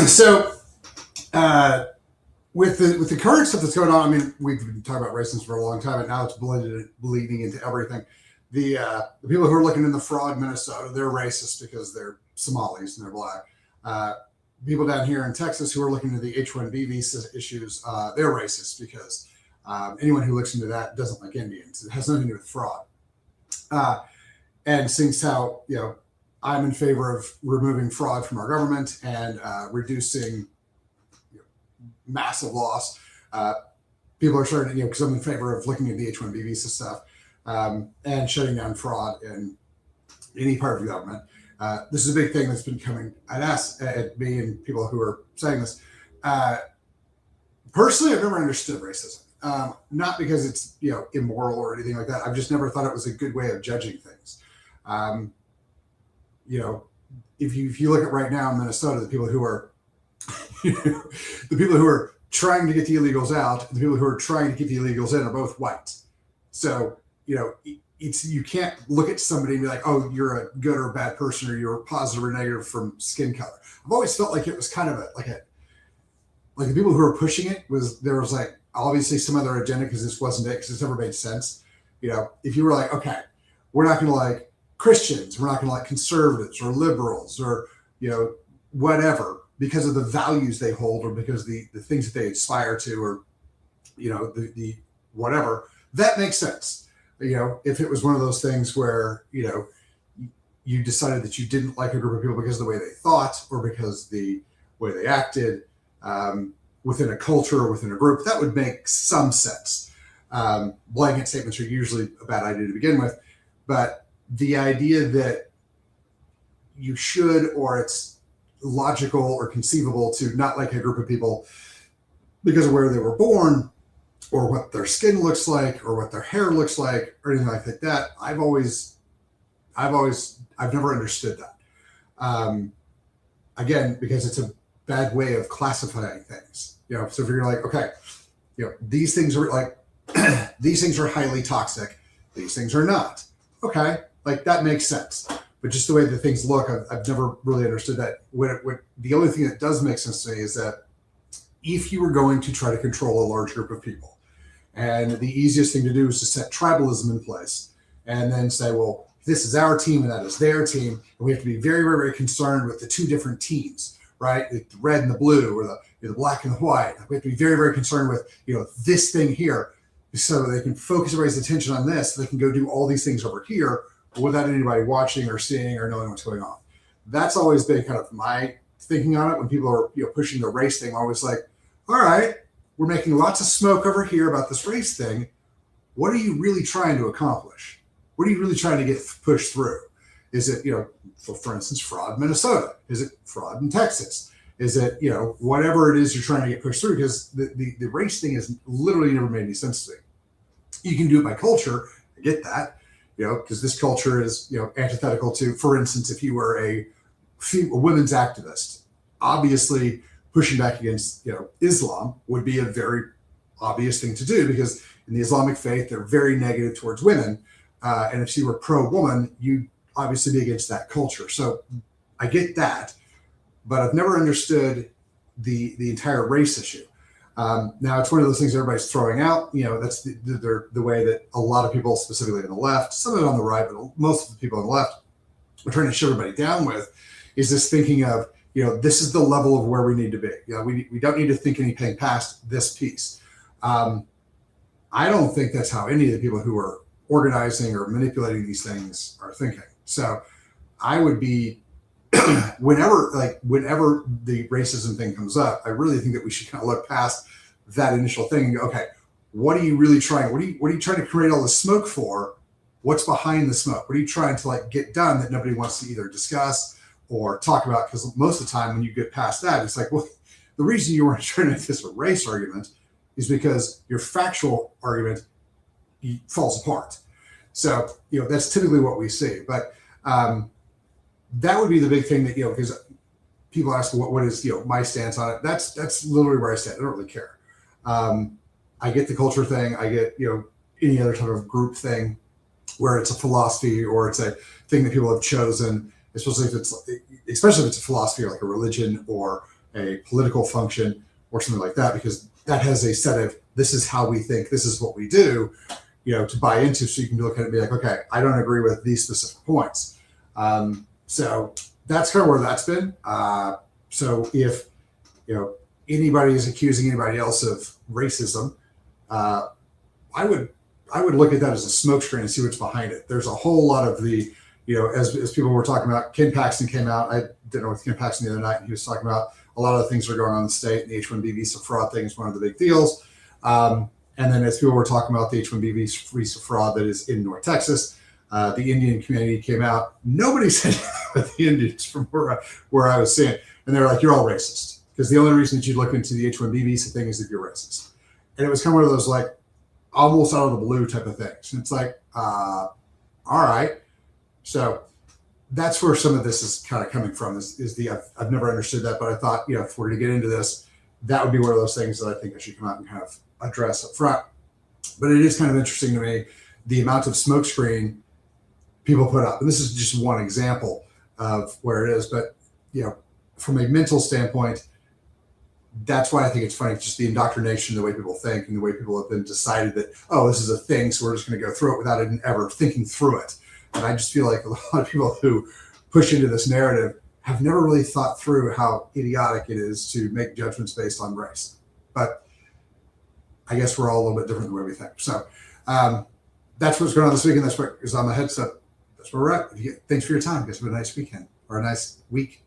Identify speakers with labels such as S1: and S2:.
S1: So, with the current stuff that's going on, I mean, we've been talking about racism for a long time, and now it's bleeding into everything. The people who are looking in the fraud, Minnesota, they're racist because they're Somalis and they're black. People down here in Texas who are looking into the H-1B visa issues, they're racist because anyone who looks into that doesn't like Indians. It has nothing to do with fraud. And seeing how, I'm in favor of removing fraud from our government and reducing massive loss. People are starting to, because I'm in favor of looking at the H-1B visa stuff and shutting down fraud in any part of the government. This is a big thing that's been coming at me and people who are saying this. Personally, I've never understood racism. Not because it's immoral or anything like that. I've just never thought it was a good way of judging things. If you look at right now in Minnesota, the people who are trying to get the illegals out, and the people who are trying to get the illegals in are both white. So you can't look at somebody and be like, oh, you're a good or bad person, or you're positive or negative from skin color. I've always felt like it was kind of like the people who were pushing it there was like obviously some other agenda, because this wasn't it, because it's never made sense. If you were like, okay, we're not going to like Christians, we're not going to like conservatives or liberals or whatever, because of the values they hold or because the things that they aspire to, or the whatever, that makes sense. If it was one of those things where you decided that you didn't like a group of people because of the way they thought or because the way they acted within a culture or within a group, that would make some sense. Blanket statements are usually a bad idea to begin with, but the idea that you should, or it's logical or conceivable to not like a group of people because of where they were born or what their skin looks like or what their hair looks like or anything like that, I've never understood that. Again, because it's a bad way of classifying things. So if you're like, okay, these things are like, these things are highly toxic, these things are not. Okay, like that makes sense. But just the way that things look, I've never really understood that. The only thing that does make sense to me is that if you were going to try to control a large group of people, and the easiest thing to do is to set tribalism in place and then say, well, this is our team and that is their team, and we have to be very, very, very concerned with the two different teams, right? The red and the blue, or the black and the white. We have to be very, very concerned with this thing here, so they can focus everybody's attention on this, so they can go do all these things over here without anybody watching or seeing or knowing what's going on. That's always been kind of my thinking on it. When people are pushing the race thing, I'm always like, all right, we're making lots of smoke over here about this race thing. What are you really trying to accomplish? What are you really trying to get pushed through? Is it, for instance, fraud in Minnesota? Is it fraud in Texas? Is it, whatever it is you're trying to get pushed through? Because the race thing has literally never made any sense to me. You can do it by culture. I get that, because this culture is, antithetical to, for instance, if you were a women's activist, obviously pushing back against, Islam would be a very obvious thing to do, because in the Islamic faith, they're very negative towards women. And if you were pro-woman, you'd obviously be against that culture. So I get that, but I've never understood the entire race issue. Now, it's one of those things everybody's throwing out. That's the way that a lot of people, specifically on the left, some of it on the right, but most of the people on the left are trying to shut everybody down with, is this thinking of, this is the level of where we need to be. We don't need to think anything past this piece. I don't think that's how any of the people who are organizing or manipulating these things are thinking. So I would be, whenever the racism thing comes up, I really think that we should kind of look past that initial thing and go, okay, what are you really trying? What are you trying to create all this smoke for? What's behind the smoke? What are you trying to get done that nobody wants to either discuss or talk about? Because most of the time when you get past that, it's like, well, the reason you weren't trying to make this a race argument is because your factual argument falls apart. So, that's typically what we see. But that would be the big thing that, because people ask what is, my stance on it. That's literally where I stand. I don't really care. I get the culture thing. I get, any other type of group thing where it's a philosophy or it's a thing that people have chosen especially if it's a philosophy like a religion or a political function or something like that, because that has a set of, this is how we think, this is what we do, to buy into. So you can look at it and be like, okay, I don't agree with these specific points. So that's kind of where that's been. So if anybody is accusing anybody else of racism, I would look at that as a smokescreen and see what's behind it. There's a whole lot of the, as people were talking about, Ken Paxton came out. I did know with Ken Paxton the other night, and he was talking about a lot of the things that are going on in the state, and the H-1B visa fraud thing is one of the big deals. And then as people were talking about the H-1B visa fraud that is in North Texas, the Indian community came out. Nobody said about the Indians from where I was seeing. And they're like, you're all racist. Because the only reason that you look into the H-1B visa thing is if you're racist. And it was kind of one of those like almost out of the blue type of things. And it's like, all right. So that's where some of this is kind of coming from, I've never understood that, but I thought, if we're going to get into this, that would be one of those things that I think I should come out and kind of address up front. But it is kind of interesting to me, the amount of smokescreen people put up. And this is just one example of where it is. But, from a mental standpoint, that's why I think it's funny, just the indoctrination, the way people think, and the way people have been decided that, oh, this is a thing, so we're just going to go through it without even ever thinking through it. And I just feel like a lot of people who push into this narrative have never really thought through how idiotic it is to make judgments based on race. But I guess we're all a little bit different the way we think. So that's what's going on this weekend. That's what is on my head. So that's where we're at. Thanks for your time. It's been a nice weekend or a nice week.